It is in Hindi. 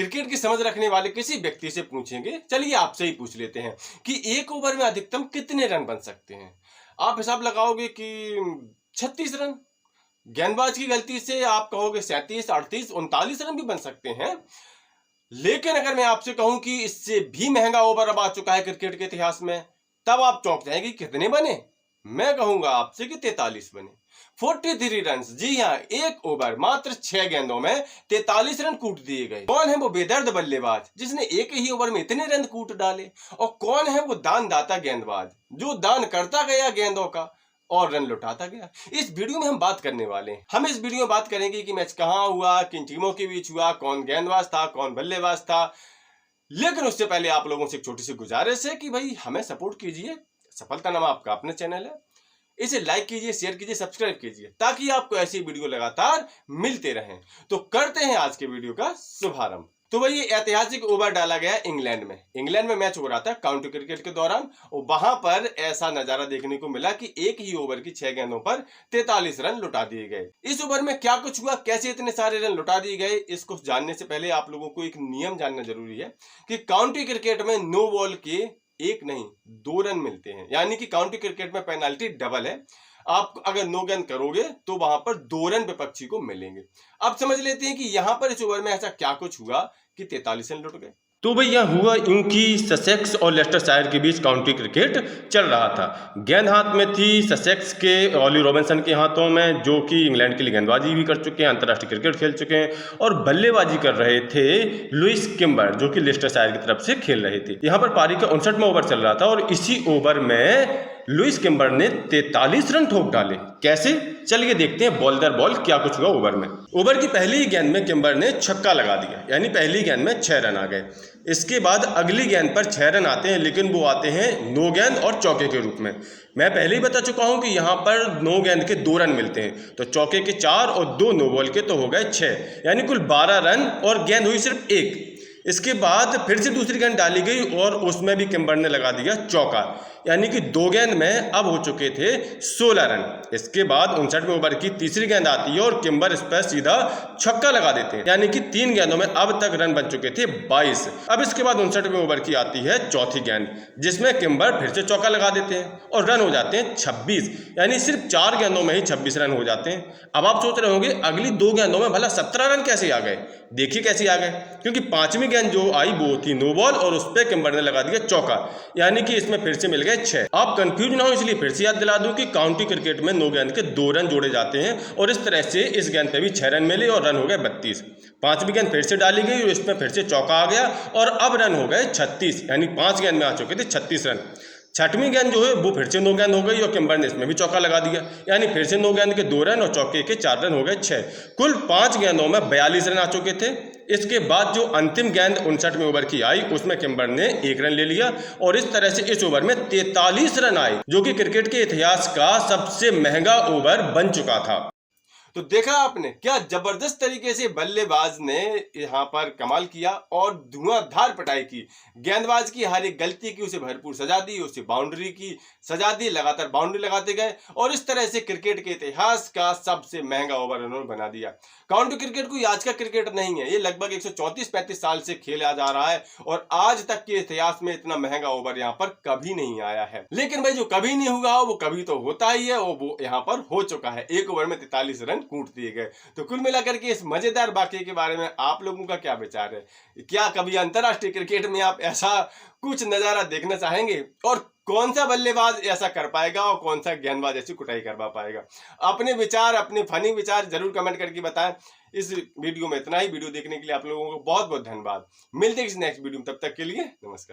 क्रिकेट की समझ रखने वाले किसी व्यक्ति से पूछेंगे। चलिए आपसे ही पूछ लेते हैं कि एक ओवर में अधिकतम कितने रन बन सकते हैं। आप हिसाब लगाओगे कि 36 रन। गेंदबाज की गलती से आप कहोगे 37, 38, 39 रन भी बन सकते हैं। लेकिन अगर मैं आपसे कहूं कि इससे भी महंगा ओवर अब आ चुका है क्रिकेट के इतिहास में, तब आप चौंक जाएंगे कितने बने। मैं कहूंगा आपसे कि 43 बने, 43 रन। जी हाँ, एक ओवर मात्र 6 गेंदों में 43 रन कूट दिए गए। कौन है वो बेदर्द बल्लेबाज जिसने एक ही ओवर में इतने रन कूट डाले, और कौन है वो दानदाता गेंदबाज जो दान करता गया गेंदों का और रन लुटाता गया। इस वीडियो में हम बात करने वाले हैं। हम इस वीडियो में बात करेंगे कि मैच कहां हुआ, किन टीमों के बीच हुआ, कौन गेंदबाज था, कौन बल्लेबाज था। लेकिन उससे पहले आप लोगों से एक छोटी सी गुजारिश है कि भाई हमें सपोर्ट कीजिए। सफलता नामा आपका अपना चैनल है, इसे लाइक कीजिए, शेयर कीजिए, सब्सक्राइब कीजिए ताकि आपको ऐसी वीडियो लगातार मिलते रहें। तो करते हैं आज के वीडियो का शुभारंभ। तो भाई ये ऐतिहासिक ओवर डाला गया इंग्लैंड में मैच हो रहा था काउंटी क्रिकेट के दौरान, और वहां पर ऐसा नजारा देखने को मिला कि एक ही ओवर की 6 गेंदों पर 43 रन लुटा दिए गए। इस ओवर में क्या कुछ हुआ, कैसे इतने सारे रन लुटा दिए गए, इसको जानने से पहले आप लोगों को एक नियम जानना जरूरी है कि काउंटी क्रिकेट में नो बॉल के एक नहीं 2 रन मिलते हैं। यानी कि काउंटी क्रिकेट में पेनाल्टी डबल है। आप अगर नो गेंद करोगे तो वहां पर 2 रन विपक्षी को मिलेंगे। अब समझ लेते हैं कि यहां पर इस ओवर में ऐसा क्या कुछ हुआ कि 43 रन लुट गए। तो भैया हुआ यूं कि ससेक्स और लेस्टरशायर के बीच काउंटी क्रिकेट चल रहा था। गेंद हाथ में थी ससेक्स के ऑली रॉबिन्सन के हाथों में, जो कि इंग्लैंड के लिए गेंदबाजी भी कर चुके हैं, अंतर्राष्ट्रीय क्रिकेट खेल चुके हैं, और बल्लेबाजी कर रहे थे लुइस किम्बर, जो कि लेस्टरशायर की तरफ से खेल रहे थे। यहाँ पर पारी का 59वां ओवर चल रहा था और इसी ओवर में लुइस किम्बर ने 43 रन ठोक डाले। कैसे, चलिए देखते हैं बॉल दर बॉल क्या कुछ हुआ ओवर में। ओवर की पहली ही गेंद में किम्बर ने छक्का लगा दिया, यानी पहली गेंद में 6 रन आ गए। इसके बाद अगली गेंद पर 6 रन आते हैं, लेकिन वो आते हैं नो गेंद और चौके के रूप में। मैं पहले ही बता चुका हूं कि यहां पर नो गेंद के 2 रन मिलते हैं, तो चौके के 4 और 2 नो बॉल के तो हो गए 6, यानी कुल 12 रन, और गेंद हुई सिर्फ 1। इसके बाद फिर से दूसरी गेंद डाली गई और उसमें भी किम्बर ने लगा दिया चौका, यानी कि 2 गेंद में अब हो चुके थे 16 रन। इसके बाद 59वें ओवर की तीसरी गेंद आती है और किम्बर इस पर सीधा छक्का लगा देते हैं, यानी कि 3 गेंदों में अब तक रन बन चुके थे 22। अब इसके बाद 59वें ओवर की आती है चौथी गेंद, जिसमें किम्बर फिर से चौका लगा देते हैं और रन हो जाते हैं 26, यानी सिर्फ 4 गेंदों में ही 26 रन हो जाते हैं। अब आप सोच रहे होंगे अगली 2 गेंदों में भला 17 रन कैसे आ गए। देखिए कैसे आ गए, क्योंकि 5वीं गेंद जो आई वो थी नो बॉल और उस पर किम्बर ने लगा दिया चौका, यानी कि इसमें फिर से मिल गए 6। आप कंफ्यूज ना हो इसलिए फिर से याद दिला दूं कि काउंटी क्रिकेट में नो गेंद के 2 रन जोड़े जाते हैं, और इस तरह से इस गेंद पे भी 6 रन मिले और रन हो गए 32। 5वीं गेंद फिर से डाली गई और इसमें फिर से चौका आ गया और अब रन हो गए 36, यानी 5 गेंद में आ चुके थे 36 रन। 6वीं गेंद जो है वो फिर से 9 गेंद हो गई और किम्बर ने इसमें भी चौका लगा दिया, यानी फिर से 9 गेंद के 2 रन और चौके के 4 रन हो गए 6। कुल 5 गेंदों में 42 रन आ चुके थे। इसके बाद जो अंतिम गेंद 59वें ओवर की आई उसमें किम्बर ने 1 रन ले लिया और इस तरह से इस ओवर में 43 रन आए, जो कि क्रिकेट के इतिहास का सबसे महंगा ओवर बन चुका था। तो देखा आपने क्या जबरदस्त तरीके से बल्लेबाज ने यहाँ पर कमाल किया और धुआंधार पिटाई की। गेंदबाज की हर एक गलती की उसे भरपूर सजा दी, उसे बाउंड्री की सजा दी, लगातार बाउंड्री लगाते गए और इस तरह से क्रिकेट के इतिहास का सबसे महंगा ओवर उन्होंने बना दिया। काउंटी क्रिकेट कोई आज का क्रिकेट नहीं है, ये लगभग 134-35 साल से खेला जा रहा है और आज तक के इतिहास में इतना महंगा ओवर यहाँ पर कभी नहीं आया है। लेकिन भाई जो कभी नहीं हुआ वो कभी तो होता ही है, और वो यहाँ पर हो चुका है। एक ओवर में 43 रन कूट दिए गए। तो कुल मिलाकर के इस मजेदार वाकये के बारे में आप लोगों का क्या विचार है? क्या कभी अंतरराष्ट्रीय क्रिकेट में आप ऐसा कुछ नजारा देखना चाहेंगे, और कौन सा बल्लेबाज ऐसा कर पाएगा और कौन सा गेंदबाज ऐसी कुटाई करवा पाएगा? अपने विचार, अपने फनी विचार जरूर कमेंट करके बताएं। इस वीडियो में इतना ही। वीडियो देखने के लिए आप लोगों को बहुत बहुत धन्यवाद। मिलते हैं नेक्स्ट वीडियो में, तब तक के लिए नमस्कार।